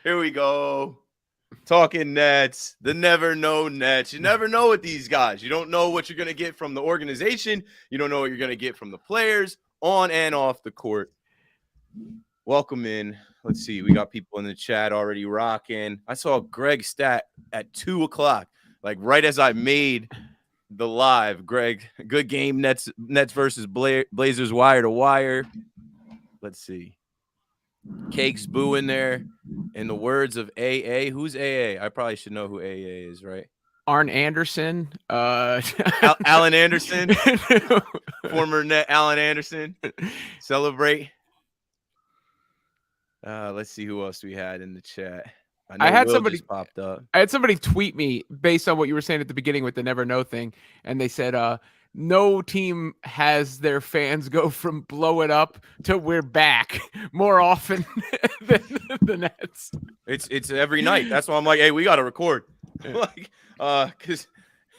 Here we go. Talking Nets, the never know Nets. You never know with these guys. You don't know what you're going to get from the organization. You don't know what you're going to get from the players on and off the court. Welcome in. Let's see. We got people in the chat already rocking. I saw Greg stat at 2 o'clock, like right as I made the live. Greg, good game. Nets versus Blazers wire to wire. Let's see. Cakes Boo in there. In the words of AA, who's AA? I probably should know who AA is, right? Arn Anderson. Alan Anderson. Former net Alan Anderson. Celebrate. Let's see who else we had in the chat. I had somebody just popped up. I had somebody tweet me based on what you were saying at the beginning with the never know thing, and they said, no team has their fans go from blow it up to we're back more often than the Nets. It's every night. That's why I'm like, hey, we got to record. Like, because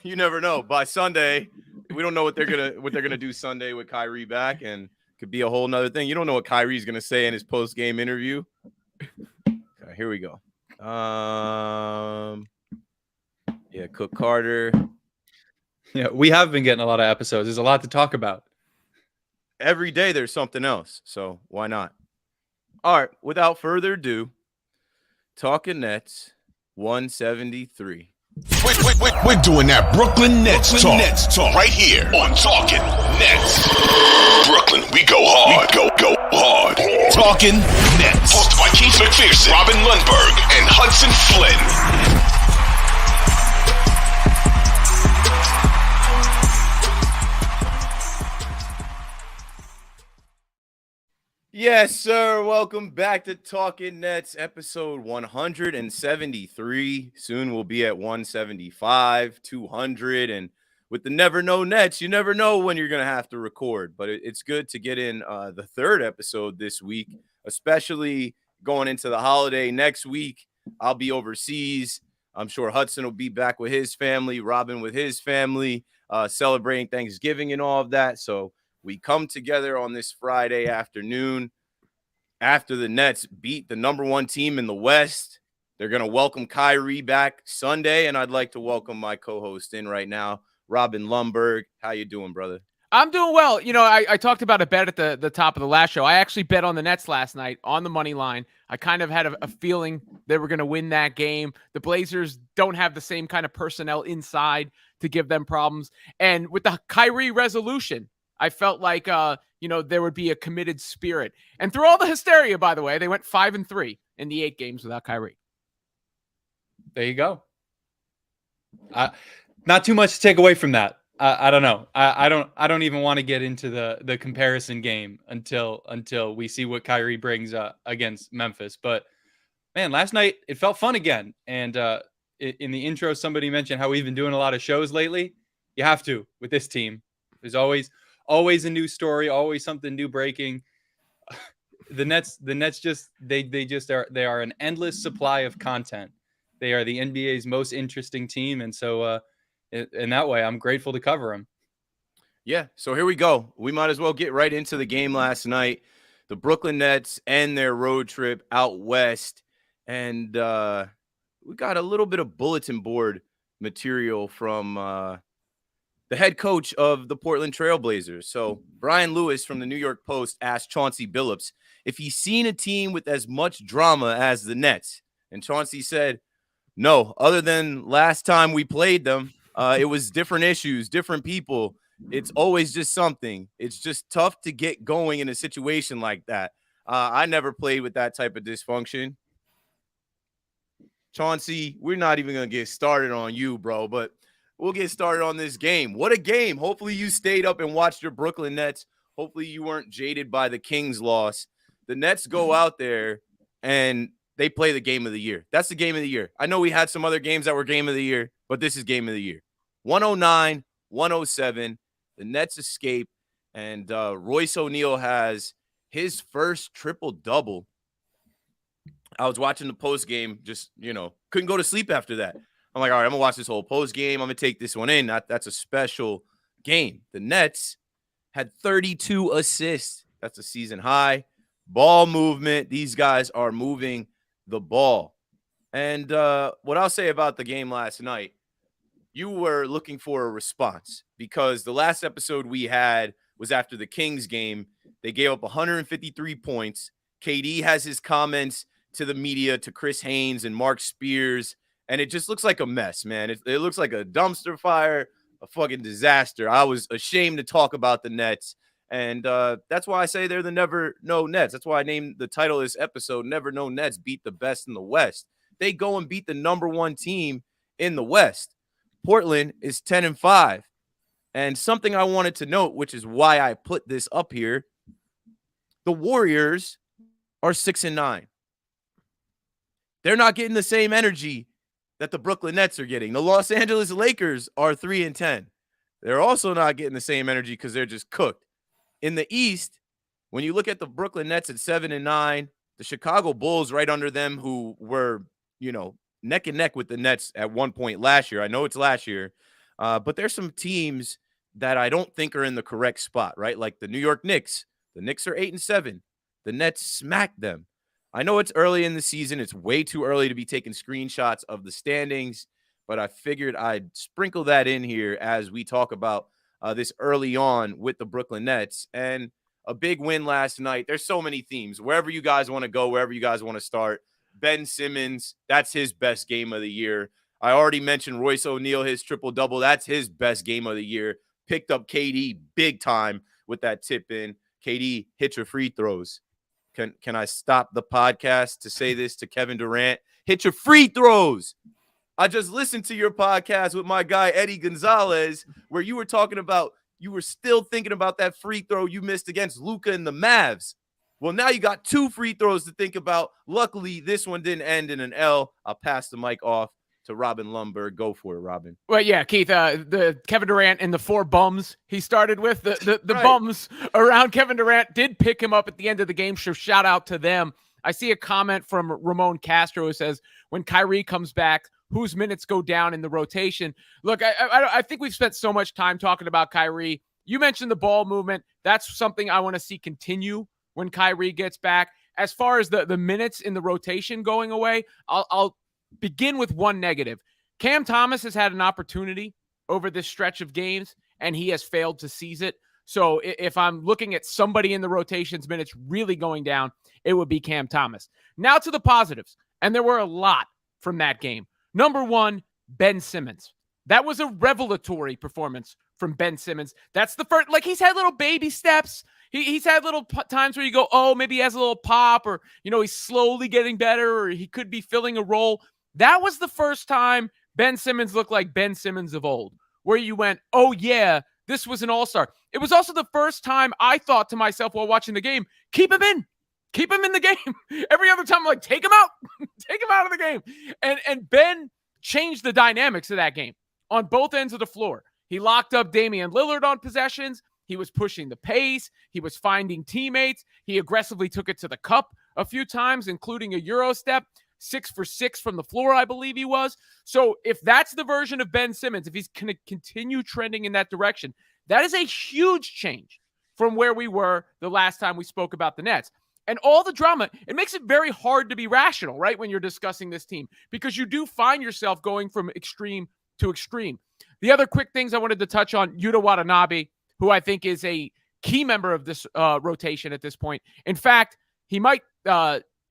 you never know. By Sunday, we don't know what they're gonna do Sunday with Kyrie back, and could be a whole nother thing. You don't know what Kyrie's gonna say in his post game interview. Okay, here we go. Yeah, Cook Carter. Yeah, we have been getting a lot of episodes. There's a lot to talk about. Every day there's something else, so why not? All right, without further ado, Talkin Nets 173. We're doing that Brooklyn Nets talk right here on Talkin Nets. Brooklyn, we go hard. Go hard. Talkin Nets. Hosted by Keith McPherson, Robin Lundberg, and Hudson Flynn. Yes, sir. Welcome back to Talkin Nets, episode 173. Soon we'll be at 175, 200. And with the never know Nets, you never know when you're going to have to record. But it's good to get in the third episode this week, especially going into the holiday. Next week, I'll be overseas. I'm sure Hudson will be back with his family, Robin with his family, celebrating Thanksgiving and all of that. So we come together on this Friday afternoon after the Nets beat the number one team in the West. They're going to welcome Kyrie back Sunday, and I'd like to welcome my co-host in right now, Robin Lundberg. How you doing, brother? I'm doing well. You know, I talked about a bet at the top of the last show. I actually bet on the Nets last night on the money line. I kind of had a feeling they were going to win that game. The Blazers don't have the same kind of personnel inside to give them problems. And with the Kyrie resolution, I felt like, there would be a committed spirit. And through all the hysteria, by the way, they went 5-3 in the 8 games without Kyrie. There you go. Not too much to take away from that. I don't know. I don't even want to get into the comparison game until we see what Kyrie brings against Memphis. But man, last night it felt fun again. And in the intro, somebody mentioned how we've been doing a lot of shows lately. You have to with this team. There's always a new story, always something new breaking. The Nets just they are an endless supply of content. They are the NBA's most interesting team, and so in that way, I'm grateful to cover them. Yeah, so here we go. We might as well get right into the game last night. The Brooklyn Nets end their road trip out west, and we got a little bit of bulletin board material from the head coach of the Portland Trailblazers. So Brian Lewis from the New York Post asked Chauncey Billups if he's seen a team with as much drama as the Nets. And Chauncey said, no, other than last time we played them, it was different issues, different people. It's always just something. It's just tough to get going in a situation like that. I never played with that type of dysfunction. Chauncey, we're not even going to get started on you, bro, but we'll get started on this game. What a game. Hopefully you stayed up and watched your Brooklyn Nets. Hopefully you weren't jaded by the Kings loss. The Nets go out there and they play the game of the year. That's the game of the year. I know we had some other games that were game of the year, but this is game of the year. 109-107. The Nets escape, and Royce O'Neal has his first triple-double. I was watching the post game, just, couldn't go to sleep after that. I'm like, all right, I'm going to watch this whole post game. I'm going to take this one in. That's a special game. The Nets had 32 assists. That's a season high. ball movement. These guys are moving the ball. And what I'll say about the game last night, you were looking for a response because the last episode we had was after the Kings game. They gave up 153 points. KD has his comments to the media, to Chris Haynes and Mark Spears, and it just looks like a mess, man. It looks like a dumpster fire, a fucking disaster. I was ashamed to talk about the Nets, and that's why I say they're the never know Nets. That's why I named the title of this episode, Never Know Nets Beat the Best in the West. They go and beat the number one team in the West. Portland is 10-5. And something I wanted to note, which is why I put this up here, the Warriors are 6-9. They're not getting the same energy that the Brooklyn Nets are getting. The Los Angeles Lakers are 3-10. They're also not getting the same energy because they're just cooked. In the East, when you look at the Brooklyn Nets at 7-9, the Chicago Bulls right under them, who were, neck and neck with the Nets at one point last year. I know it's last year, but there's some teams that I don't think are in the correct spot, right? Like the New York Knicks. The Knicks are 8-7. The Nets smacked them. I know it's early in the season. It's way too early to be taking screenshots of the standings, but I figured I'd sprinkle that in here as we talk about this early on with the Brooklyn Nets. And a big win last night. There's so many themes. Wherever you guys want to go, wherever you guys want to start. Ben Simmons, that's his best game of the year. I already mentioned Royce O'Neal, his triple-double. That's his best game of the year. Picked up KD big time with that tip in. KD, hit your free throws. Can I stop the podcast to say this to Kevin Durant? Hit your free throws. I just listened to your podcast with my guy, Eddie Gonzalez, where you were talking about you were still thinking about that free throw you missed against Luka and the Mavs. Well, now you got 2 free throws to think about. Luckily, this one didn't end in an L. I'll pass the mic off to Robin Lundberg. Go for it, Robin. Well, yeah, Keith, the Kevin Durant and the 4 bums he started with, the Right. bums around Kevin Durant did pick him up at the end of the game, so shout out to them. I see a comment from Ramon Castro who says, when Kyrie comes back, whose minutes go down in the rotation? Look, I think we've spent so much time talking about Kyrie. You mentioned the ball movement. That's something I want to see continue when Kyrie gets back. As far as the minutes in the rotation going away, I'll begin with one negative. Cam Thomas has had an opportunity over this stretch of games, and he has failed to seize it. So if I'm looking at somebody in the rotation's minutes really going down, it would be Cam Thomas. Now to the positives, and there were a lot from that game. Number one, Ben Simmons. That was a revelatory performance from Ben Simmons. That's the first, he's had little baby steps. He's had little times where you go, oh, maybe he has a little pop, or, he's slowly getting better, or he could be filling a role. That was the first time Ben Simmons looked like Ben Simmons of old, where you went, oh, yeah, this was an all-star. It was also the first time I thought to myself while watching the game, keep him in. Keep him in the game. Every other time I'm like, take him out. Take him out of the game. And Ben changed the dynamics of that game on both ends of the floor. He locked up Damian Lillard on possessions. He was pushing the pace. He was finding teammates. He aggressively took it to the cup a few times, including a Euro step. 6 for 6 from the floor, I believe he was. So if that's the version of Ben Simmons, if he's going to continue trending in that direction, that is a huge change from where we were the last time we spoke about the Nets. And all the drama, it makes it very hard to be rational, right, when you're discussing this team, because you do find yourself going from extreme to extreme. The other quick things I wanted to touch on, Yuta Watanabe, who I think is a key member of this rotation at this point. In fact, he might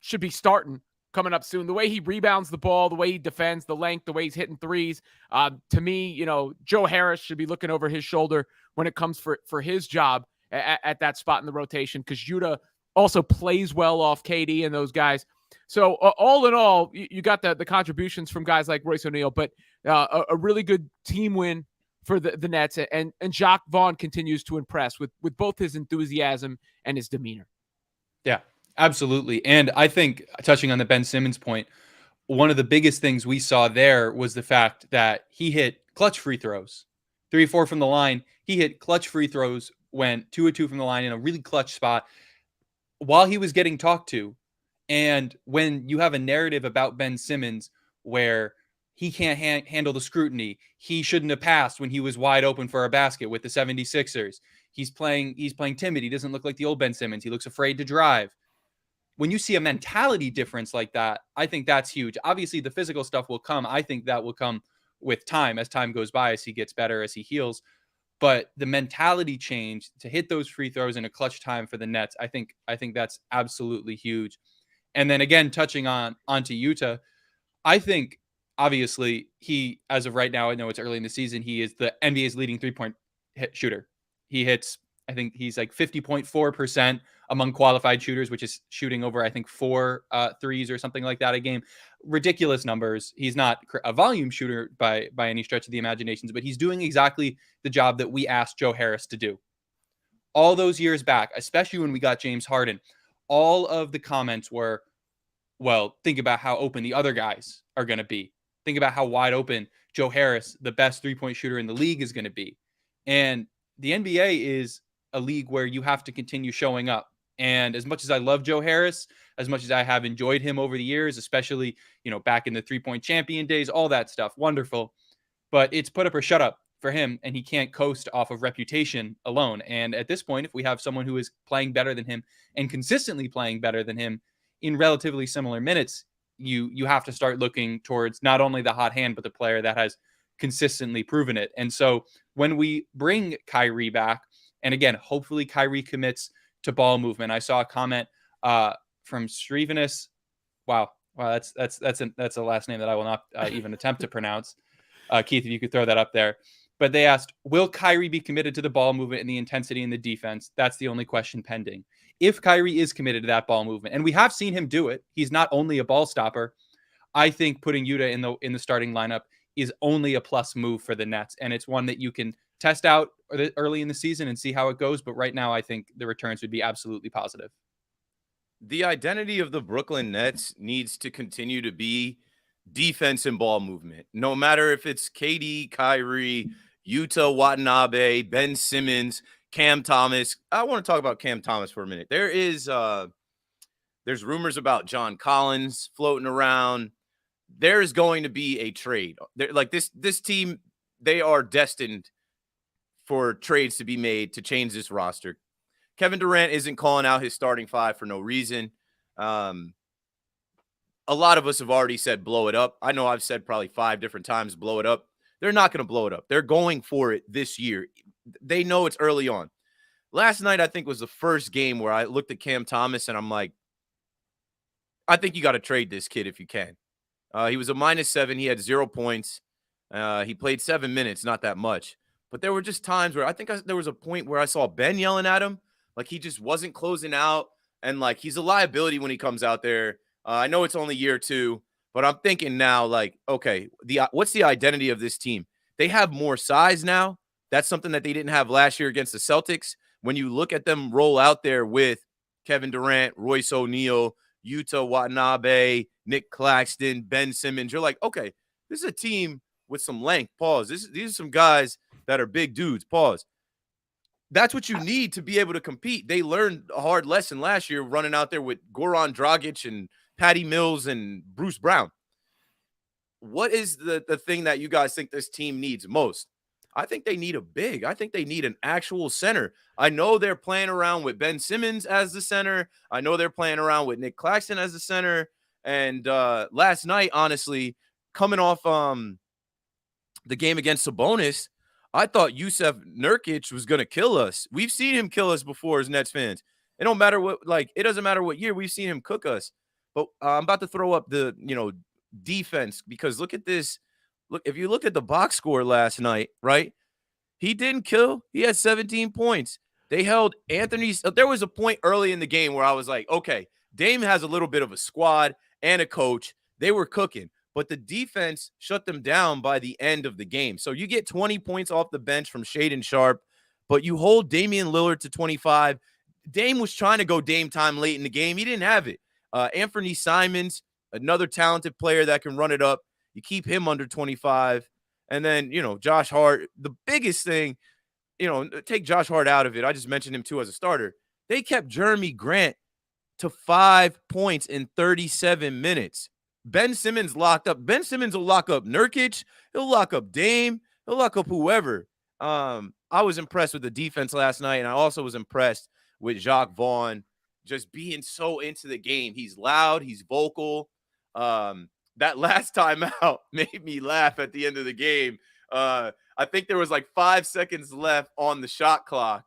should be starting coming up soon. The way he rebounds the ball, the way he defends, the length, the way he's hitting threes. To me, Joe Harris should be looking over his shoulder when it comes for his job at that spot in the rotation, because Yuta also plays well off KD and those guys. So all in all, you got the contributions from guys like Royce O'Neal, but a really good team win for the Nets. And Jacques Vaughn continues to impress with both his enthusiasm and his demeanor. Yeah, absolutely. And I think, touching on the Ben Simmons point, one of the biggest things we saw there was the fact that he hit clutch free throws. 3-4 from the line. He hit clutch free throws, went 2-2 from the line in a really clutch spot while he was getting talked to. And when you have a narrative about Ben Simmons where he can't handle the scrutiny, he shouldn't have passed when he was wide open for a basket with the 76ers. He's playing timid. He doesn't look like the old Ben Simmons. He looks afraid to drive. when you see a mentality difference like that, I think that's huge. Obviously, the physical stuff will come. I think that will come with time, as time goes by, as he gets better, as he heals. But the mentality change to hit those free throws in a clutch time for the Nets, I think that's absolutely huge. And then again, touching onto Utah, I think obviously he, as of right now, I know it's early in the season, he is the NBA's leading 3-point shooter. He hits, I think he's like 50.4% among qualified shooters, which is shooting over, I think, 4 threes or something like that a game. Ridiculous numbers. He's not a volume shooter by any stretch of the imaginations, but he's doing exactly the job that we asked Joe Harris to do. All those years back, especially when we got James Harden, all of the comments were, well, think about how open the other guys are going to be. Think about how wide open Joe Harris, the best 3-point shooter in the league, is going to be. And the NBA is a league where you have to continue showing up. And as much as I love Joe Harris, as much as I have enjoyed him over the years, especially, back in the 3-point champion days, all that stuff, wonderful. But it's put up or shut up for him, and he can't coast off of reputation alone. And at this point, if we have someone who is playing better than him and consistently playing better than him in relatively similar minutes, you have to start looking towards not only the hot hand, but the player that has consistently proven it. And so when we bring Kyrie back, and again, hopefully Kyrie commits to ball movement. I saw a comment from Strivenus. Wow, that's a last name that I will not even attempt to pronounce. Keith, if you could throw that up there. But they asked, will Kyrie be committed to the ball movement and the intensity in the defense? That's the only question pending. If Kyrie is committed to that ball movement, and we have seen him do it, he's not only a ball stopper. I think putting Yuta in the starting lineup is only a plus move for the Nets, and it's one that you can test out early in the season and see how it goes. But right now, I think the returns would be absolutely positive. The identity of the Brooklyn Nets needs to continue to be defense and ball movement. No matter if it's KD, Kyrie, Yuta Watanabe, Ben Simmons, Cam Thomas. I want to talk about Cam Thomas for a minute. There's rumors about John Collins floating around. There is going to be a trade. This team, they are destined for trades to be made to change this roster. Kevin Durant isn't calling out his starting 5 for no reason. A lot of us have already said blow it up. I know I've said probably 5 different times blow it up. They're not going to blow it up. They're going for it this year. They know it's early on. Last night, I think, was the first game where I looked at Cam Thomas and I'm like, I think you got to trade this kid if you can. He was a -7. He had 0 points. He played 7 minutes, not that much. But there were just times where there was a point where I saw Ben yelling at him. Like he just wasn't closing out. And like he's a liability when he comes out there. I know it's only year 2, but I'm thinking now, like, okay, what's the identity of this team? They have more size now. That's something that they didn't have last year against the Celtics. When you look at them roll out there with Kevin Durant, Royce O'Neal, Yuta Watanabe, Nick Claxton, Ben Simmons, you're like, okay, this is a team with some length. Pause. These are some guys that are big dudes. Pause. That's what you need to be able to compete. They learned a hard lesson last year running out there with Goran Dragic and Patty Mills and Bruce Brown. What is the thing that you guys think this team needs most? I think they need a big. I think they need an actual center. I know they're playing around with Ben Simmons as the center. I know they're playing around with Nick Claxton as the center. And last night, honestly, coming off the game against Sabonis, I thought Yusuf Nurkic was going to kill us. We've seen him kill us before as Nets fans. It don't matter it doesn't matter what year. We've seen him cook us. But I'm about to throw up the, defense, because look at this. Look, if you look at the box score last night, right? He didn't kill. He had 17 points. They held Anthony's. There was a point early in the game where I was like, okay, Dame has a little bit of a squad and a coach. They were cooking, but the defense shut them down by the end of the game. So you get 20 points off the bench from Shaedon Sharpe, but you hold Damian Lillard to 25. Dame was trying to go Dame time late in the game. He didn't have it. Anthony Simons, another talented player that can run it up. You keep him under 25. And then, Josh Hart, the biggest thing, take Josh Hart out of it. I just mentioned him too as a starter. They kept Jeremy Grant to 5 points in 37 minutes. Ben Simmons locked up. Ben Simmons will lock up Nurkic. He'll lock up Dame. He'll lock up whoever. I was impressed with the defense last night, and I also was impressed with Jacques Vaughn. just being so into the game. He's loud, he's vocal. That last timeout made me laugh at the end of the game. I think there was like 5 seconds left on the shot clock,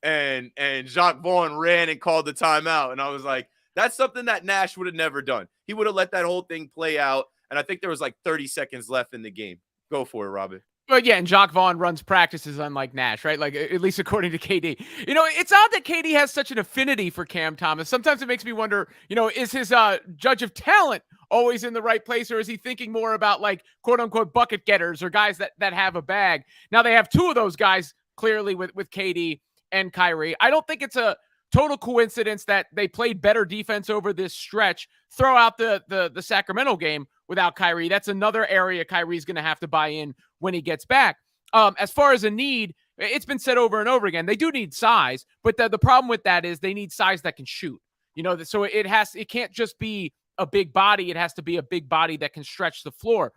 and Jacques Vaughn ran and called the timeout. And I was like, that's something that Nash would have never done. He would have let that whole thing play out. And I think there was like 30 seconds left in the game. Go for it, Robin. But yeah, and Jacques Vaughn runs practices unlike Nash, right? Like, at least according to KD. You know, it's odd that KD has such an affinity for Cam Thomas. Sometimes it makes me wonder, you know, is his judge of talent always in the right place, or is he thinking more about, like, quote-unquote bucket getters or guys that have a bag? Now, they have two of those guys, clearly, with KD and Kyrie. I don't think it's a total coincidence that they played better defense over this stretch. Throw out the Sacramento game without Kyrie. That's another area Kyrie's going to have to buy in when he gets back. As far as a need, it's been said over and over again, they do need size, but the problem with that is they need size that can shoot. You know, so it can't just be a big body. It has to be a big body that can stretch the floor.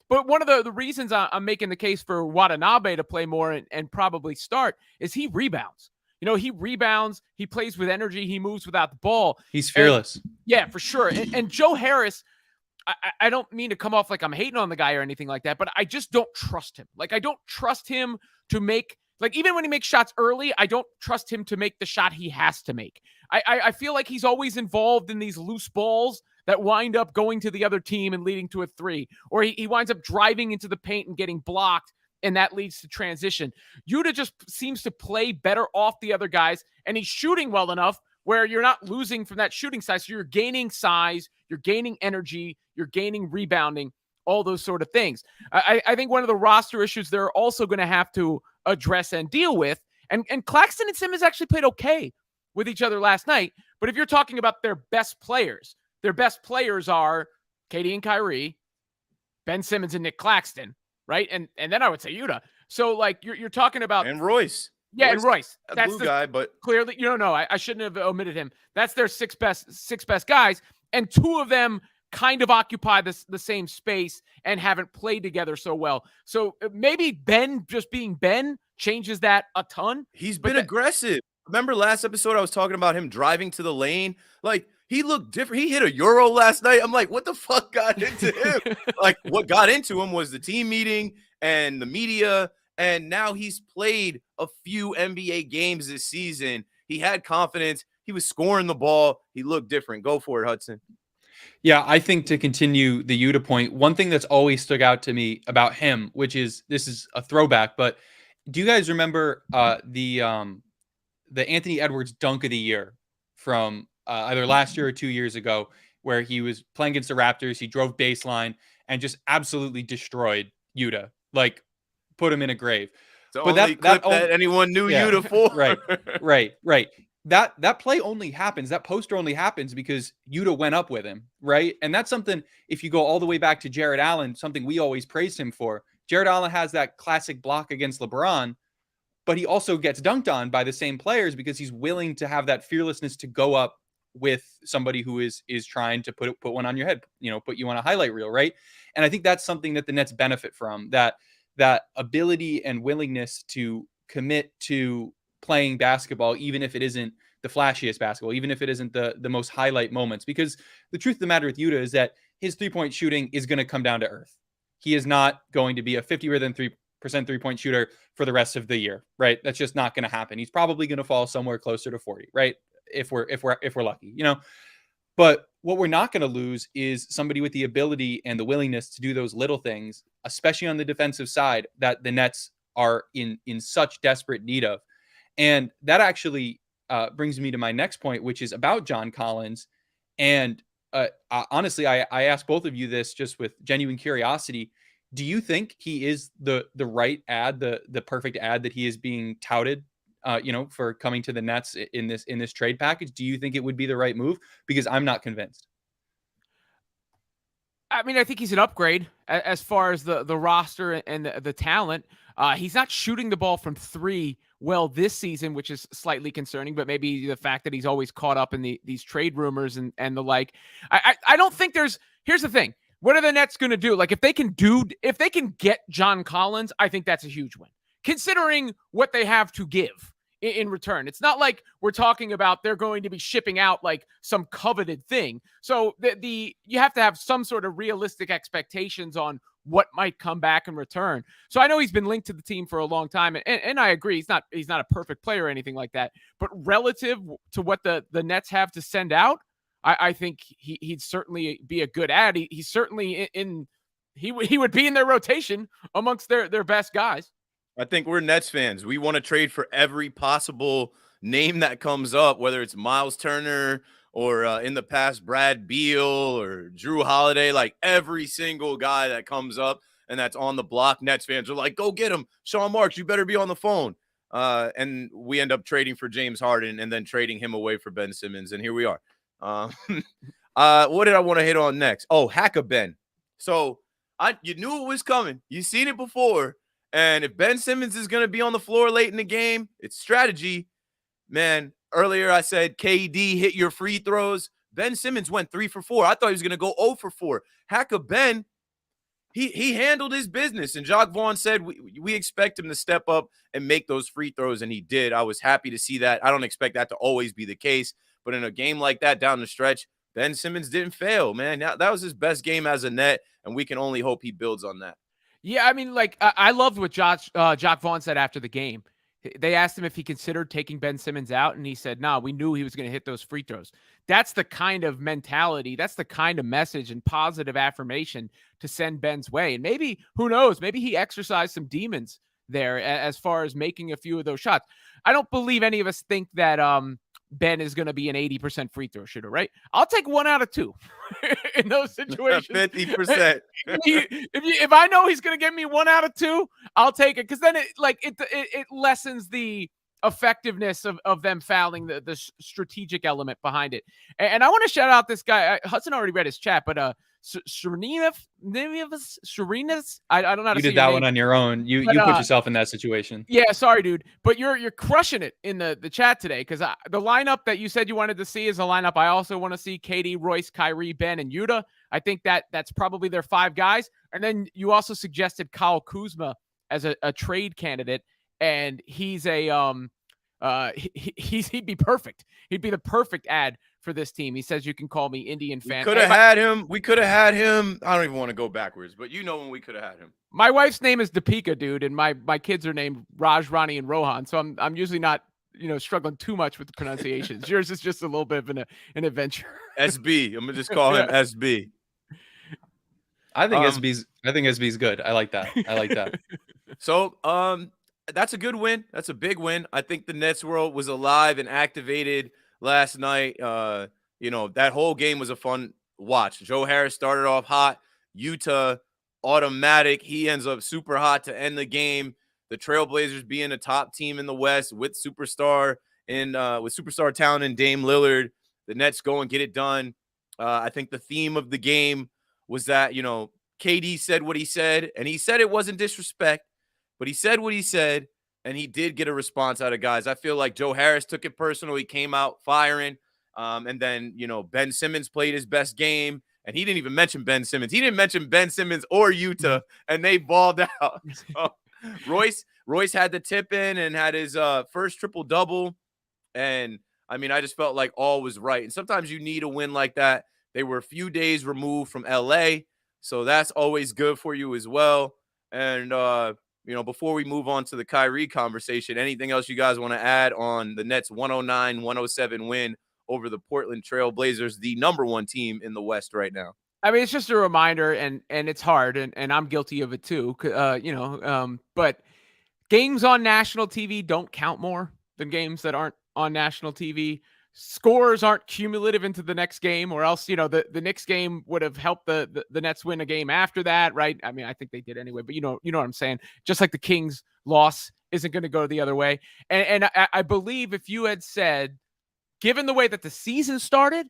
But one of the reasons I'm making the case for Watanabe to play more and probably start is he rebounds. You know, he rebounds, he plays with energy, he moves without the ball. He's fearless. Yeah, for sure. And Joe Harris, I don't mean to come off like I'm hating on the guy or anything like that, but I just don't trust him. Like, I don't trust him to make, like, even when he makes shots early, I don't trust him to make the shot he has to make. I feel like he's always involved in these loose balls that wind up going to the other team and leading to a three, or he winds up driving into the paint and getting blocked, and that leads to transition. Yuta just seems to play better off the other guys, and he's shooting well enough where you're not losing from that shooting size. So you're gaining size, you're gaining energy, you're gaining rebounding, all those sort of things. I think one of the roster issues they're also going to have to address and deal with, and Claxton and Simmons actually played okay with each other last night, but if you're talking about their best players are KD and Kyrie, Ben Simmons and Nick Claxton, right? And then I would say Yuta. So, like, you're talking about... And Royce. Yeah, and Royce. That's the guy, but clearly, no, I shouldn't have omitted him. That's their six best guys, and two of them kind of occupy the same space and haven't played together so well. So maybe Ben just being Ben changes that a ton. He's been aggressive. Remember last episode I was talking about him driving to the lane? Like, he looked different. He hit a Euro last night. I'm like, what the fuck got into him? Like, what got into him was the team meeting and the media. And now he's played a few NBA games this season. He had confidence. He was scoring the ball. He looked different. Go for it, Hudson. Yeah, I think to continue the Yuta point, one thing that's always stuck out to me about him, which is, this is a throwback, but do you guys remember the Anthony Edwards dunk of the year from either last year or 2 years ago, where he was playing against the Raptors, he drove baseline and just absolutely destroyed Yuta, like put him in a grave. But that anyone knew Yuta for. Right. That play only happens, that poster only happens because Yuta went up with him, right? And that's something, if you go all the way back to Jared Allen, something we always praised him for. Jared Allen has that classic block against LeBron, but he also gets dunked on by the same players because he's willing to have that fearlessness to go up with somebody who is trying to put one on your head, put you on a highlight reel, right? And I think that's something that the Nets benefit from, that ability and willingness to commit to playing basketball, even if it isn't the flashiest basketball, even if it isn't the most highlight moments. Because the truth of the matter with Yuta is that his three-point shooting is going to come down to earth. He is not going to be a 50% three-point shooter for the rest of the year, right? That's just not going to happen. He's probably going to fall somewhere closer to 40, right? If we're lucky, But what we're not going to lose is somebody with the ability and the willingness to do those little things, especially on the defensive side, that the Nets are in such desperate need of. And that actually brings me to my next point, which is about John Collins. And honestly, I ask both of you this just with genuine curiosity. Do you think he is the right ad, the perfect ad that he is being touted, for coming to the Nets in this trade package? Do you think it would be the right move? Because I'm not convinced. I mean, I think he's an upgrade as far as the roster and the talent. He's not shooting the ball from three well this season, which is slightly concerning, but maybe the fact that he's always caught up in these trade rumors and the like. I don't think here's the thing. What are the Nets going to do? Like, if they can get John Collins, I think that's a huge win, considering what they have to give in return. It's not like we're talking about they're going to be shipping out like some coveted thing. So you have to have some sort of realistic expectations on what might come back in return. So I know he's been linked to the team for a long time, and I agree he's not a perfect player or anything like that. But relative to what the Nets have to send out, I think he'd certainly be a good add. He's certainly he would be in their rotation amongst their best guys. I think we're Nets fans. We want to trade for every possible name that comes up, whether it's Miles Turner or in the past Brad Beal or Drew Holiday, like every single guy that comes up and that's on the block. Nets fans are like, go get him. Sean Marks, you better be on the phone. And we end up trading for James Harden and then trading him away for Ben Simmons. And here we are. What did I want to hit on next? Oh, Hack-a-Ben. So you knew it was coming. You've seen it before. And if Ben Simmons is going to be on the floor late in the game, it's strategy. Man, earlier I said KD hit your free throws. Ben Simmons went 3 for 4. I thought he was going to go 0 for 4. Hack-a-Ben, he handled his business. And Jacques Vaughn said we expect him to step up and make those free throws, and he did. I was happy to see that. I don't expect that to always be the case. But in a game like that down the stretch, Ben Simmons didn't fail, man. That was his best game as a Net, and we can only hope he builds on that. Yeah, I mean, like, I loved what Jacques Vaughn said after the game. They asked him if he considered taking Ben Simmons out, and he said, no, we knew he was going to hit those free throws. That's the kind of mentality, that's the kind of message and positive affirmation to send Ben's way. And maybe, who knows, maybe he exercised some demons there as far as making a few of those shots. I don't believe any of us think that Ben is going to be an 80% free throw shooter, right? I'll take 1 out of 2 in those situations. 50%. If I know he's going to give me 1 out of 2, I'll take it, because then it lessens the effectiveness of them fouling, the strategic element behind it. And I want to shout out this guy. Hudson already read his chat, but Sharinas, I don't know how to say your name. You did that one on your own. You put yourself in that situation. Yeah, sorry, dude. But you're crushing it in the chat today, because the lineup that you said you wanted to see is a lineup I also want to see: KD, Royce, Kyrie, Ben, and Yuta. I think that's probably their 5 guys. And then you also suggested Kyle Kuzma as a trade candidate, and he's he'd be perfect. He'd be the perfect ad for this team. He says you can call me Indian fan. We could have had him. We could have had him. I don't even want to go backwards, but you know when we could have had him. My wife's name is Deepika, dude, and my kids are named Raj, Ronnie, and Rohan. So I'm usually not struggling too much with the pronunciations. Yours is just a little bit of an adventure. SB. I'm gonna just call him SB. I think SB's good. I like that. So that's a good win. That's a big win. I think the Nets world was alive and activated last night. That whole game was a fun watch. Joe Harris started off hot. Utah automatic. He ends up super hot to end the game. The Trailblazers being a top team in the West with superstar talent in Dame Lillard. The Nets go and get it done. I think the theme of the game was that, KD said what he said, and he said it wasn't disrespect, but he said what he said, and he did get a response out of guys. I feel like Joe Harris took it personal. He came out firing. And then, Ben Simmons played his best game, and he didn't even mention Ben Simmons. He didn't mention Ben Simmons or Utah, and they balled out. So Royce had the tip in and had his first triple-double. And, I just felt like all was right. And sometimes you need a win like that. They were a few days removed from L.A., so that's always good for you as well. And, before we move on to the Kyrie conversation, anything else you guys want to add on the Nets 109-107 win over the Portland Trailblazers, the number 1 team in the West right now? It's just a reminder, and it's hard, and I'm guilty of it too. But games on national TV don't count more than games that aren't on national TV. Scores aren't cumulative into the next game, or else, the Knicks game would have helped the Nets win a game after that, right? I think they did anyway, but you know what I'm saying? Just like the Kings loss isn't going to go the other way. And I believe if you had said, given the way that the season started,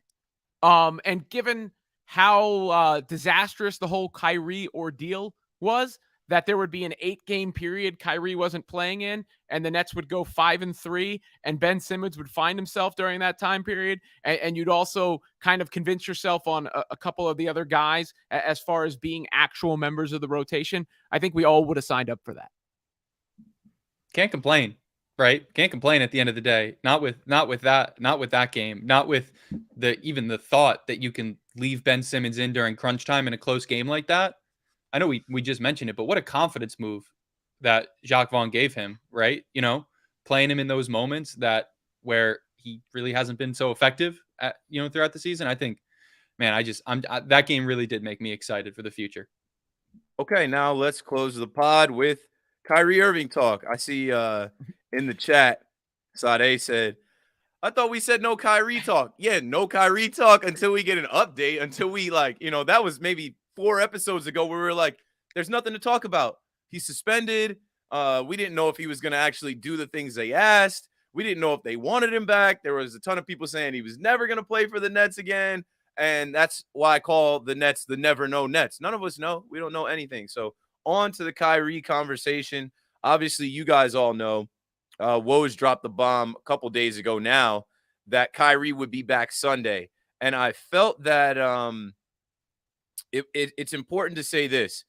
and given how disastrous the whole Kyrie ordeal was, that there would be an 8-game period Kyrie wasn't playing in, and the Nets would go 5-3, and Ben Simmons would find himself during that time period. And you'd also kind of convince yourself on a couple of the other guys as far as being actual members of the rotation. I think we all would have signed up for that. Can't complain. right? Can't complain at the end of the day. Not with that game. Not with even the thought that you can leave Ben Simmons in during crunch time in a close game like that. I know we just mentioned it, but what a confidence move that Jacques Vaughn gave him, right? Playing him in those moments where he really hasn't been so effective throughout the season. I think, man, that game really did make me excited for the future. Okay, now let's close the pod with Kyrie Irving talk. I see in the chat, Sade said, I thought we said no Kyrie talk. Yeah, no Kyrie talk until we get an update, until we that was maybe 4 episodes ago where we were like, there's nothing to talk about. He's suspended. We didn't know if he was going to actually do the things they asked. We didn't know if they wanted him back. There was a ton of people saying he was never going to play for the Nets again. And that's why I call the Nets the never know Nets. None of us know. We don't know anything. So on to the Kyrie conversation. Obviously, you guys all know Woj dropped the bomb a couple days ago now that Kyrie would be back Sunday. And I felt that it's important to say this.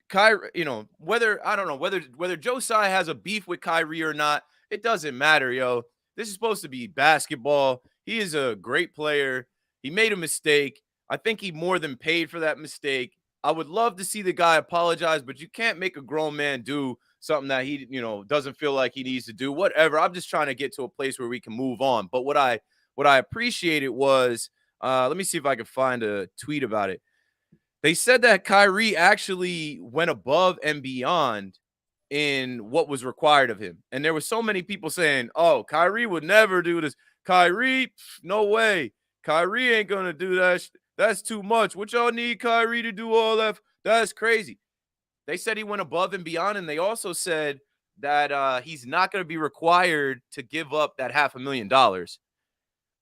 Kyrie, whether Josiah has a beef with Kyrie or not, it doesn't matter, yo. This is supposed to be basketball. He is a great player. He made a mistake. I think he more than paid for that mistake. I would love to see the guy apologize, but you can't make a grown man do something that he, doesn't feel like he needs to do. Whatever. I'm just trying to get to a place where we can move on. But what I appreciated was, let me see if I can find a tweet about it. They said that Kyrie actually went above and beyond in what was required of him. And there were so many people saying, oh, Kyrie would never do this. Kyrie, no way. Kyrie ain't going to do that. That's too much. What y'all need Kyrie to do all that? That's crazy. They said he went above and beyond, and they also said that he's not going to be required to give up that $500,000.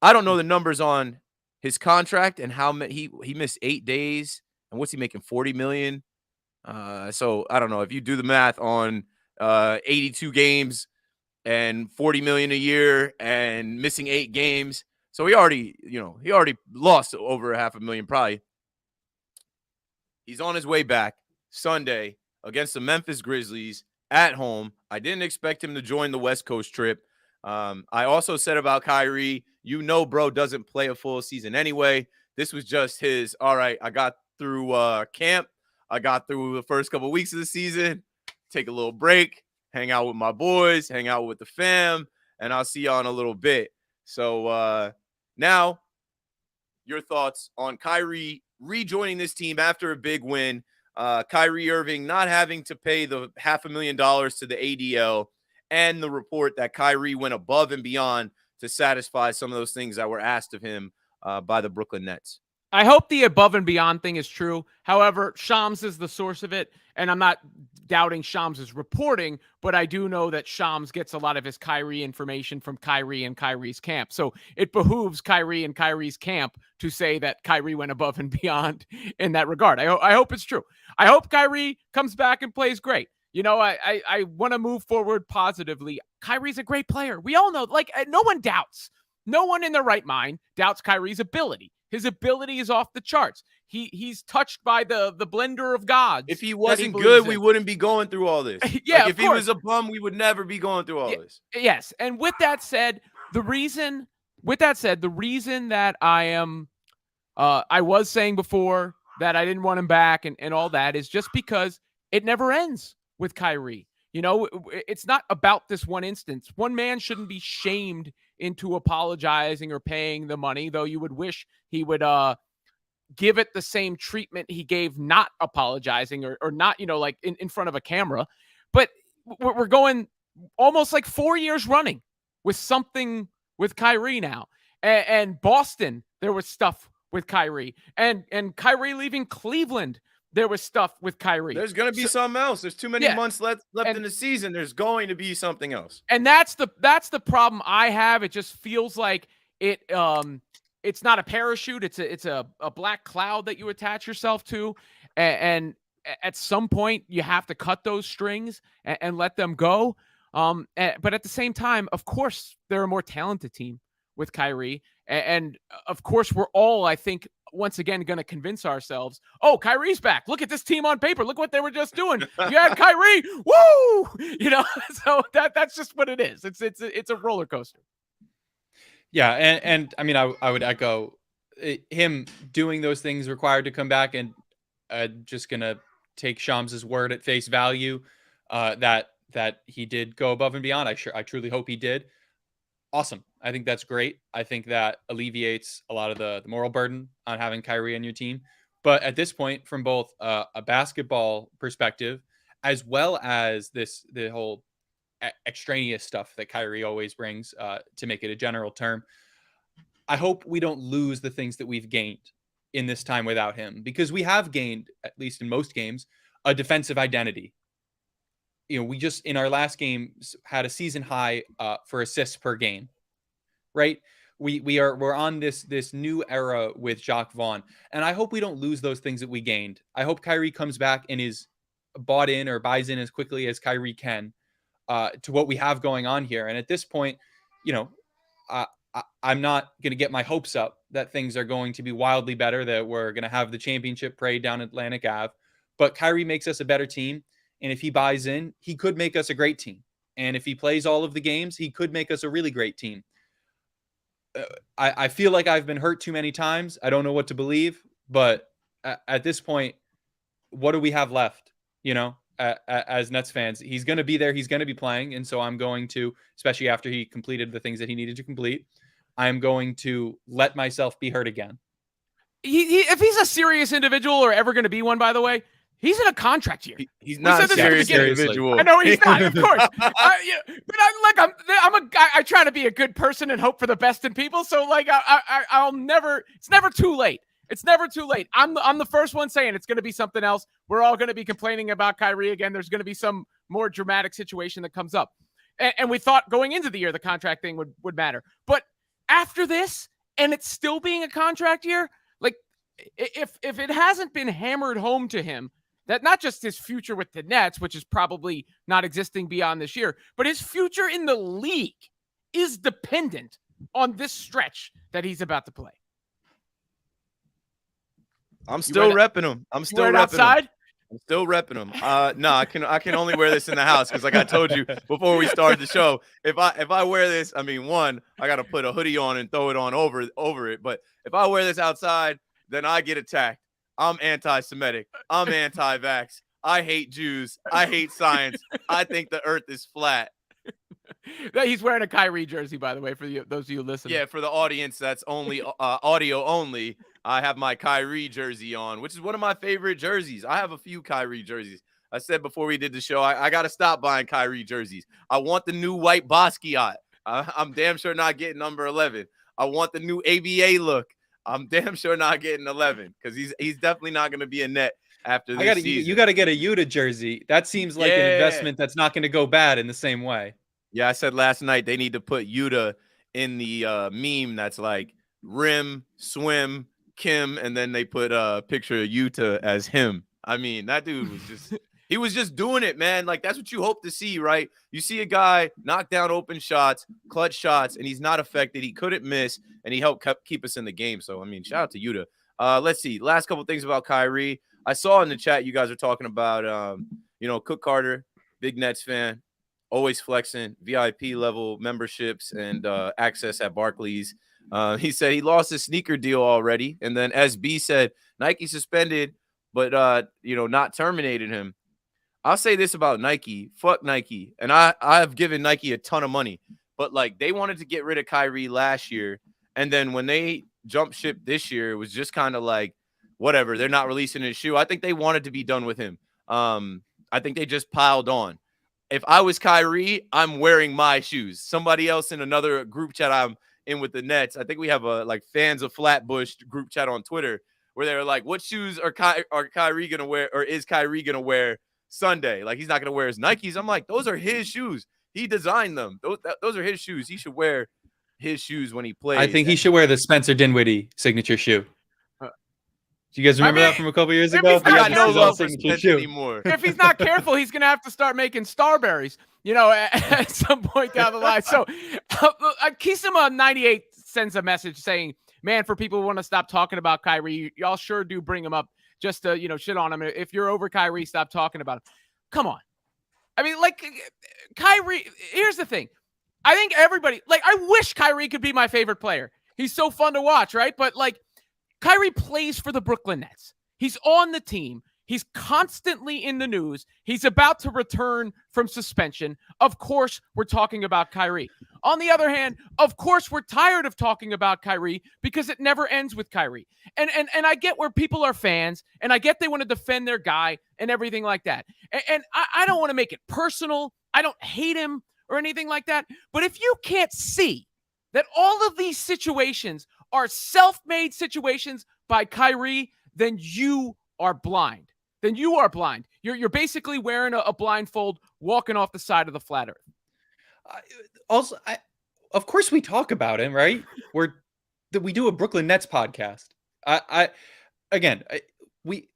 I don't know the numbers on his contract and how he missed 8 days, and what's he making, $40 million? So I don't know if you do the math on 82 games and $40 million a year and missing 8 games. So he already lost over $500,000 probably. He's on his way back Sunday against the Memphis Grizzlies at home. I didn't expect him to join the West Coast trip. I also said about Kyrie, bro doesn't play a full season anyway. This was just his, all right, I got through camp. I got through the first couple of weeks of the season, take a little break, hang out with my boys, hang out with the fam, and I'll see y'all in a little bit. So now your thoughts on Kyrie rejoining this team after a big win, Kyrie Irving not having to pay the $500,000 to the ADL, and the report that Kyrie went above and beyond to satisfy some of those things that were asked of him by the Brooklyn Nets. I hope the above and beyond thing is true. However, Shams is the source of it, and I'm not doubting Shams' reporting, but I do know that Shams gets a lot of his Kyrie information from Kyrie and Kyrie's camp. So it behooves Kyrie and Kyrie's camp to say that Kyrie went above and beyond in that regard. I hope it's true. I hope Kyrie comes back and plays great. I want to move forward positively. Kyrie's a great player. We all know, no one doubts. No one in their right mind doubts Kyrie's ability. His ability is off the charts. He's touched by the blender of gods. If he wasn't good, we wouldn't be going through all this. Yeah, if he was a bum, we would never be going through all this. Yes, and with that said, the reason that I was saying before that I didn't want him back and all that is just because it never ends with Kyrie. It's not about this one instance. One man shouldn't be shamed into apologizing or paying the money, though you would wish he would give it the same treatment he gave not apologizing or not, in front of a camera. But we're going almost 4 years running with something with Kyrie now. And Boston, there was stuff with Kyrie. And Kyrie leaving Cleveland, there was stuff with Kyrie. There's going to be something else. There's too many months left in the season. There's going to be something else. And that's the problem I have. It just feels like it's not a parachute. It's a black cloud that you attach yourself to. And at some point you have to cut those strings and let them go. But at the same time, of course, they're a more talented team with Kyrie. And of course, we're all, I think, once again going to convince ourselves, oh, Kyrie's back. Look at this team on paper. Look what they were just doing. You had Kyrie. Woo! So that's just what it is. It's a roller coaster. Yeah, and I mean, I would echo him doing those things required to come back, and just gonna take Shams' word at face value that he did go above and beyond. I truly hope he did. Awesome. I think that's great. I think that alleviates a lot of the moral burden on having Kyrie on your team. But at this point, from both a basketball perspective, as well as the whole extraneous stuff that Kyrie always brings, to make it a general term, I hope we don't lose the things that we've gained in this time without him, because we have gained, at least in most games, a defensive identity. We just in our last game had a season high for assists per game, right? We're on this new era with Jacques Vaughn, and I hope we don't lose those things that we gained. I hope Kyrie comes back and is bought in or buys in as quickly as Kyrie can to what we have going on here. And at this point, I'm not going to get my hopes up that things are going to be wildly better, that we're going to have the championship parade down Atlantic Ave, but Kyrie makes us a better team. And if he buys in, he could make us a great team. And if he plays all of the games, he could make us a really great team. I feel like I've been hurt too many times. I don't know what to believe, but at this point, what do we have left? As Nets fans, he's going to be there. He's going to be playing. And so I'm going to, especially after he completed the things that he needed to complete, I'm going to let myself be hurt again. If he's a serious individual, or ever going to be one, by the way, he's in a contract year. He's not a serious individual. I know he's not, of course. But I'm a guy. I try to be a good person and hope for the best in people. So I'll never. It's never too late. It's never too late. I'm the first one saying it's going to be something else. We're all going to be complaining about Kyrie again. There's going to be some more dramatic situation that comes up, and we thought going into the year the contract thing would matter. But after this, and it's still being a contract year, like if it hasn't been hammered home to him that not just his future with the Nets, which is probably not existing beyond this year, but his future in the league is dependent on this stretch that he's about to play. I'm still repping him. I'm still repping outside? him. I'm still repping him. No, I can only wear this in the house because, like I told you before we started the show, if I wear this, I mean, one, I got to put a hoodie on and throw it on over it. But if I wear this outside, then I get attacked. I'm anti-Semitic. I'm anti-vax. I hate Jews. I hate science. I think the earth is flat. He's wearing a Kyrie jersey, by the way, for those of you listening. Yeah, for the audience that's only audio only, I have my Kyrie jersey on, which is one of my favorite jerseys. I have a few Kyrie jerseys. I said before we did the show, I got to stop buying Kyrie jerseys. I want the new white Basquiat. I'm damn sure not getting number 11. I want the new ABA look. I'm damn sure not getting 11 because he's definitely not going to be a Net after this season. You got to get a Utah jersey. That seems like an investment that's not going to go bad in the same way. Yeah, I said last night they need to put Utah in the meme that's like rim, swim, Kim, and then they put a picture of Utah as him. I mean, that dude was just he was just doing it, man. Like, that's what you hope to see, right? You see a guy knock down open shots, clutch shots, and he's not affected. He couldn't miss, and he helped keep us in the game. So, I mean, shout out to Utah. Let's see. Last couple things about Kyrie. I saw in the chat you guys are talking about, Cook Carter, big Nets fan, always flexing, VIP level memberships and access at Barclays. He said he lost his sneaker deal already. And then SB said Nike suspended, but, not terminated him. I'll say this about Nike. Fuck Nike. And I've given Nike a ton of money. But, they wanted to get rid of Kyrie last year. And then when they jumped ship this year, it was just kind of like, whatever. They're not releasing his shoe. I think they wanted to be done with him. I think they just piled on. If I was Kyrie, I'm wearing my shoes. Somebody else in another group chat I'm in with the Nets, I think we have a fans of Flatbush group chat on Twitter where they're like, what shoes are Kyrie going to wear, or is Kyrie going to wear Sunday? Like, he's not going to wear his Nikes. I'm like, those are his shoes. He designed them. Those are his shoes. He should wear his shoes when he plays. I think he should wear the Spencer Dinwiddie signature shoe. Do you guys remember that from a couple years ago? I got no love for Spencer anymore. If he's not careful, he's going to have to start making Starberries, at some point down the line. So Kisima98 sends a message saying, man, for people who want to stop talking about Kyrie, y'all sure do bring him up just to, shit on him. If you're over Kyrie, stop talking about him. Come on. I mean, like, Kyrie, here's the thing. I think everybody, like, I wish Kyrie could be my favorite player. He's so fun to watch, right? But, like, Kyrie plays for the Brooklyn Nets. He's on the team. He's constantly in the news. He's about to return from suspension. Of course, we're talking about Kyrie. On the other hand, of course, we're tired of talking about Kyrie because it never ends with Kyrie. And I get where people are fans, and I get they want to defend their guy and everything like that. And I don't want to make it personal. I don't hate him or anything like that. But if you can't see that all of these situations are self-made situations by Kyrie, then you are blind. Then you are blind. You're basically wearing a blindfold, walking off the side of the flat earth. Of course we talk about him, right? We do a Brooklyn Nets podcast.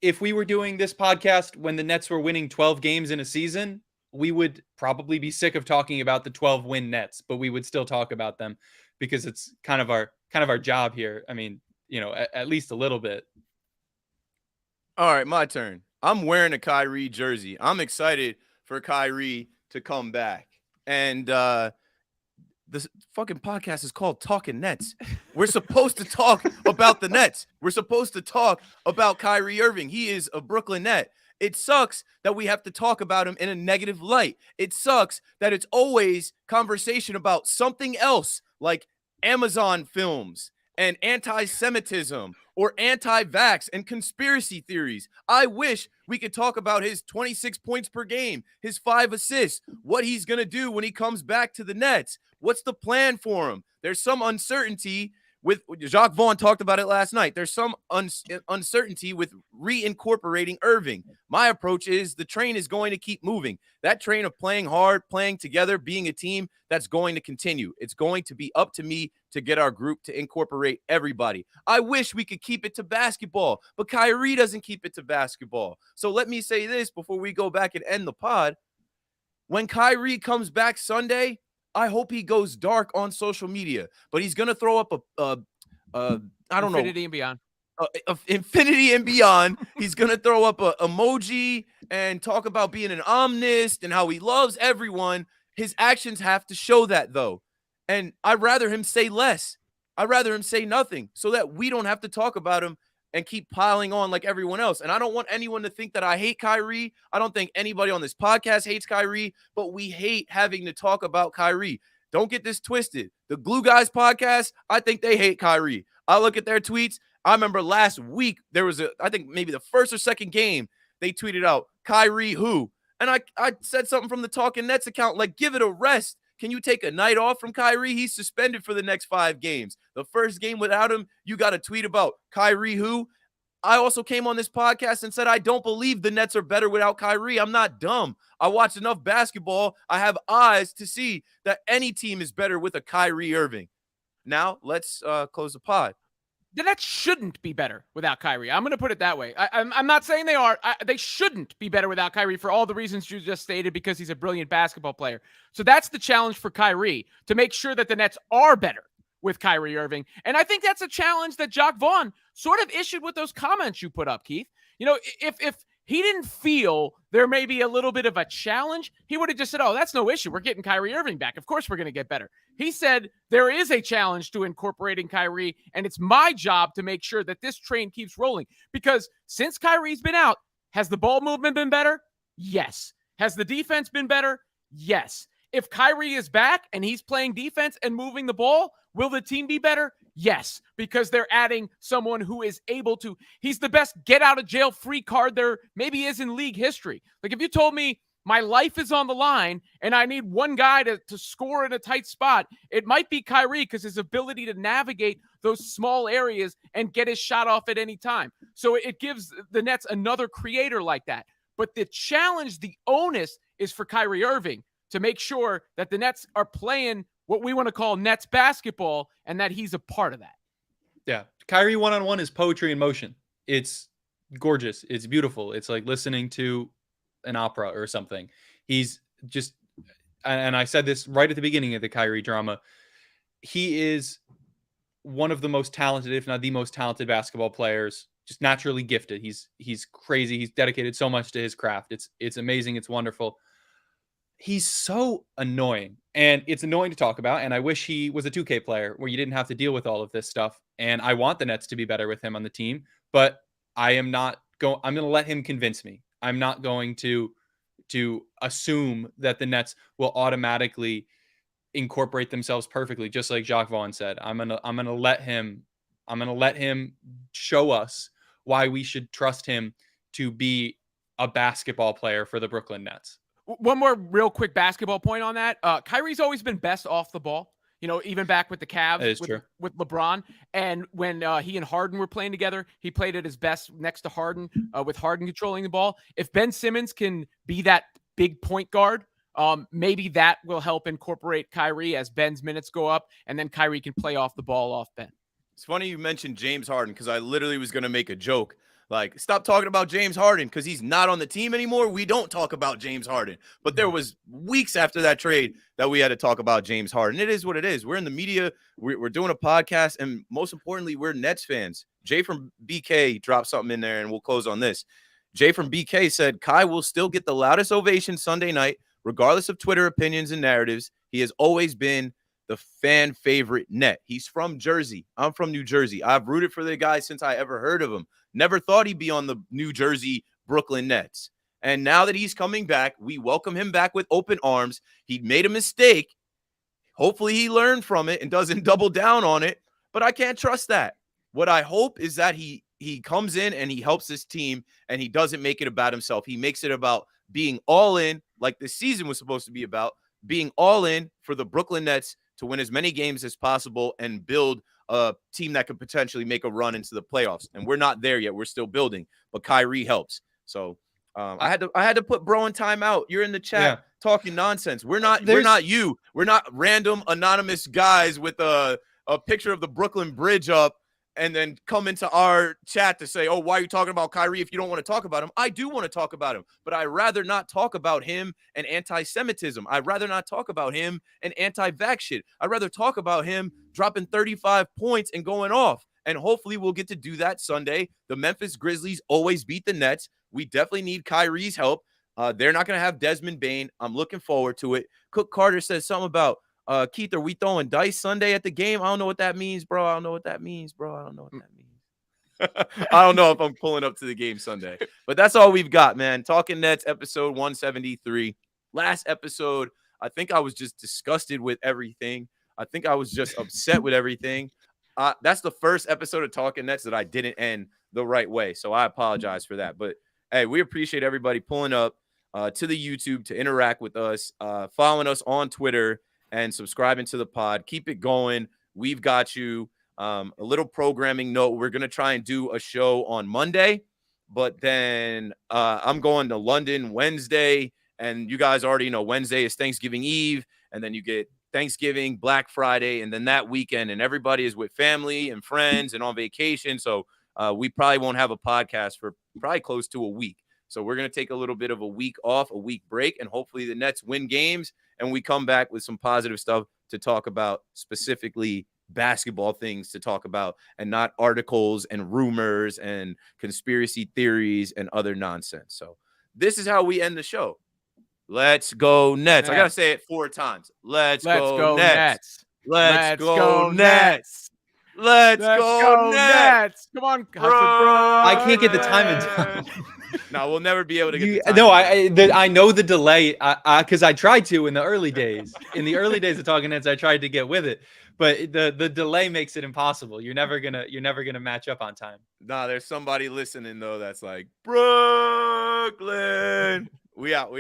If we were doing this podcast when the Nets were winning 12 games in a season, we would probably be sick of talking about the 12-win Nets, but we would still talk about them because it's kind of our job here. I mean, at least a little bit. All right, my turn. I'm wearing a Kyrie jersey. I'm excited for Kyrie to come back. And this fucking podcast is called Talkin Nets. We're supposed to talk about the Nets. We're supposed to talk about Kyrie Irving. He is a Brooklyn Net. It sucks that we have to talk about him in a negative light. It sucks that it's always conversation about something else like Amazon films and anti-Semitism or anti-vax and conspiracy theories. I wish we could talk about his 26 points per game, his 5 assists, what he's going to do when he comes back to the Nets. What's the plan for him? There's some uncertainty with Jacques Vaughn talked about it last night. There's some uncertainty with reincorporating Irving. My approach is the train is going to keep moving. That train of playing hard, playing together, being a team, that's going to continue. It's going to be up to me to get our group to incorporate everybody. I wish we could keep it to basketball, but Kyrie doesn't keep it to basketball. So let me say this before we go back and end the pod. When Kyrie comes back Sunday, I hope he goes dark on social media, but he's going to throw up Infinity and beyond. Infinity and beyond. He's going to throw up a emoji and talk about being an omnist and how he loves everyone. His actions have to show that, though. And I'd rather him say less. I'd rather him say nothing so that we don't have to talk about him and keep piling on like everyone else. And I don't want anyone to think that I hate Kyrie. I don't think anybody on this podcast hates Kyrie, but we hate having to talk about Kyrie. Don't get this twisted. The Glue Guys podcast, I think they hate Kyrie. I look at their tweets. I remember last week, there was I think maybe the first or second game, they tweeted out, Kyrie who? And I said something from the Talkin Nets account, like, give it a rest. Can you take a night off from Kyrie? He's suspended for the next 5 games. The first game without him, you got a tweet about Kyrie who? I also came on this podcast and said I don't believe the Nets are better without Kyrie. I'm not dumb. I watch enough basketball. I have eyes to see that any team is better with a Kyrie Irving. Now, let's close the pod. The Nets shouldn't be better without Kyrie. I'm going to put it that way. I'm not saying they are. They shouldn't be better without Kyrie for all the reasons you just stated, because he's a brilliant basketball player. So that's the challenge for Kyrie, to make sure that the Nets are better with Kyrie Irving. And I think that's a challenge that Jacques Vaughn sort of issued with those comments you put up, Keith. If he didn't feel there may be a little bit of a challenge, he would have just said, oh, that's no issue. We're getting Kyrie Irving back. Of course we're going to get better. He said there is a challenge to incorporating Kyrie, and it's my job to make sure that this train keeps rolling. Because since Kyrie's been out, has the ball movement been better? Yes. Has the defense been better? Yes. If Kyrie is back and he's playing defense and moving the ball, will the team be better? Yes, because they're adding someone who is able to. He's the best get-out-of-jail-free card there maybe is in league history. Like, if you told me my life is on the line and I need one guy to score in a tight spot, it might be Kyrie, because his ability to navigate those small areas and get his shot off at any time. So it gives the Nets another creator like that. But the challenge, the onus, is for Kyrie Irving to make sure that the Nets are playing what we want to call Nets basketball, and that he's a part of that. Yeah. Kyrie one-on-one is poetry in motion. It's gorgeous. It's beautiful. It's like listening to an opera or something. He's just, and I said this right at the beginning of the Kyrie drama, he is one of the most talented, if not the most talented basketball players, just naturally gifted. He's crazy. He's dedicated so much to his craft. It's amazing. It's wonderful. He's so annoying, and it's annoying to talk about. And I wish he was a 2K player where you didn't have to deal with all of this stuff. And I want the Nets to be better with him on the team, but I'm going to let him convince me. I'm not going to assume that the Nets will automatically incorporate themselves perfectly, just like Jacques Vaughn said. I'm gonna let him show us why we should trust him to be a basketball player for the Brooklyn Nets. One more real quick basketball point on that. Kyrie's always been best off the ball. Even back with the Cavs with LeBron. And when he and Harden were playing together, he played at his best next to Harden, with Harden controlling the ball. If Ben Simmons can be that big point guard, maybe that will help incorporate Kyrie as Ben's minutes go up, and then Kyrie can play off the ball off Ben. It's funny you mentioned James Harden, because I literally was going to make a joke. Like, stop talking about James Harden because he's not on the team anymore. We don't talk about James Harden. But there was weeks after that trade that we had to talk about James Harden. It is what it is. We're in the media. We're doing a podcast. And most importantly, we're Nets fans. Jay from BK dropped something in there, and we'll close on this. Jay from BK said, Kai will still get the loudest ovation Sunday night, regardless of Twitter opinions and narratives. He has always been the fan favorite Net. He's from Jersey. I'm from New Jersey. I've rooted for the guy since I ever heard of him. Never thought he'd be on the New Jersey Brooklyn Nets. And now that he's coming back, we welcome him back with open arms. He made a mistake. Hopefully he learned from it and doesn't double down on it. But I can't trust that. What I hope is that he comes in and he helps this team, and he doesn't make it about himself. He makes it about being all in, like this season was supposed to be about, being all in for the Brooklyn Nets to win as many games as possible and build a team that could potentially make a run into the playoffs. And we're not there yet. We're still building, but Kyrie helps. So I had to put bro in timeout. You're in the chat talking nonsense. We're not you. We're not random anonymous guys with a picture of the Brooklyn Bridge up and then come into our chat to say, oh, why are you talking about Kyrie if you don't want to talk about him? I do want to talk about him, but I'd rather not talk about him and anti-Semitism. I'd rather not talk about him and anti-vax shit. I'd rather talk about him dropping 35 points and going off. And hopefully we'll get to do that Sunday. The Memphis Grizzlies always beat the Nets. We definitely need Kyrie's help. They're not going to have Desmond Bane. I'm looking forward to it. Cook Carter says something about, Keith, are we throwing dice Sunday at the game? I don't know what that means, bro. I don't know what that means. I don't know if I'm pulling up to the game Sunday. But that's all we've got, man. Talking Nets, episode 173. Last episode, I think I was just disgusted with everything. I think I was just upset with everything. That's the first episode of Talkin Nets that I didn't end the right way. So I apologize for that. But, hey, we appreciate everybody pulling up to the YouTube to interact with us, following us on Twitter, and subscribing to the pod. Keep it going. We've got you. A little programming note. We're going to try and do a show on Monday, but then I'm going to London Wednesday, and you guys already know Wednesday is Thanksgiving Eve, and then you get Thanksgiving, Black Friday, and then that weekend, and everybody is with family and friends and on vacation, so we probably won't have a podcast for probably close to a week. So we're going to take a little bit of a week off, a week break, and hopefully the Nets win games, and we come back with some positive stuff to talk about, specifically basketball things to talk about, and not articles and rumors and conspiracy theories and other nonsense. So this is how we end the show. Let's go Nets. I got to say it 4 times. Let's go Nets. Let's go Nets. Let's go Nets. Come on, Hudson, bro. I can't get the time in time. No, we'll never be able to get the time. No, I know the delay because I tried to in the early days. In the early days of Talking Nets, I tried to get with it, but the delay makes it impossible. You're never gonna match up on time. Nah, there's somebody listening though that's like, Brooklyn. We out.